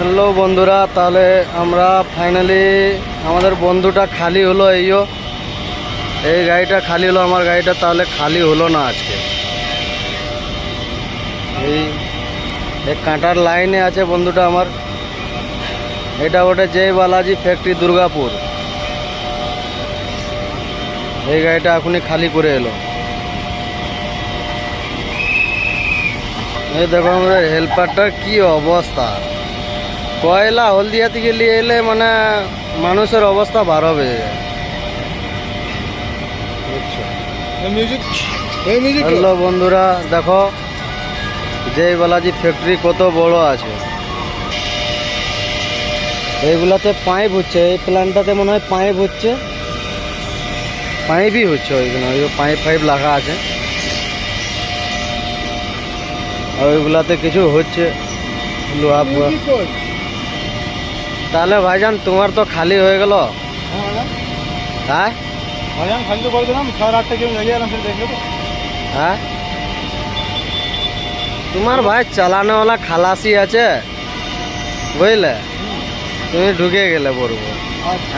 Hello বন্ধুরা, তাহলে আমরা ফাইনালি আমাদের বন্ধুটা খালি হলো। এই গাড়িটা খালি হলো, আমার গাড়িটা তাহলে খালি হলো না আজকে। এই কাঁটার লাইনে আছে বন্ধুটা আমার। এটা ওটা জয় বালাজি ফ্যাক্টরি দুর্গাপুর। এই গাড়িটা এখনই খালি করে এলো। এই দেখো আমাদের হেল্পারটার কি অবস্থা। কয়লা হলদিয়া থেকে নিয়ে এলে মানে মানুষের অবস্থা বারো বেজে যায়। হ্যালো বন্ধুরা, দেখো জয় বালাজি ফ্যাক্টরি কত বড় আছে। এইগুলাতে পাইপ হচ্ছে, এই প্ল্যান্টটাতে মনে হয় পাইপ হচ্ছে, পাইপই হচ্ছে। ওইগুলো পাইপ ফাইপ লাগা আছে, আর ওইগুলাতে কিছু হচ্ছে লোহা ফোয়া। তাহলে ভাইজান তোমার তো খালি হয়ে গেল। হ্যাঁ ভাইজান খালি তো করে দিলাম, 6-8টা কেউ লেগে গেলাম, সেটা দেখলে তো। হ্যাঁ তোমার ভাই চালানোওয়ালা খালাসি আছে বুঝলে, তুমি ঢুকে গেলে বলবো।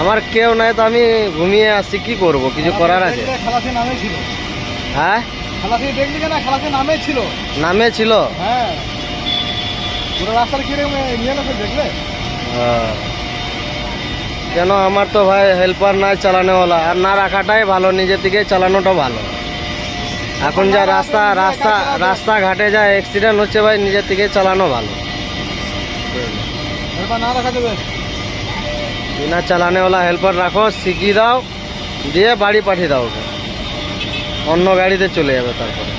আমার কেউ নাই তো আমি ঘুমিয়ে আসছি, কি করব, কিছু করার আছে? খালাসি নামে ছিল। হ্যাঁ খালাসি দেখলি না, খালাসি নামে ছিল। নামে ছিল? হ্যাঁ, পুরো রাস্তার কিরকম নিয়ে এলো দেখলে। কেন আমার তো ভাই হেল্পার নাই চালানোওয়ালা, আর না রাখাটাই ভালো, নিজে থেকে চালানোটা ভালো। এখন যা রাস্তাঘাটে যা অ্যাক্সিডেন্ট হচ্ছে ভাই, নিজের থেকে চালানো ভালো। হেল্পার না রাখা যাবে, বিনা চালানোওয়ালা হেল্পার রাখো, শিখিয়ে দাও, দিয়ে বাড়ি পাঠিয়ে দাও, ওকে অন্য গাড়িতে চলে যাবে তারপরে।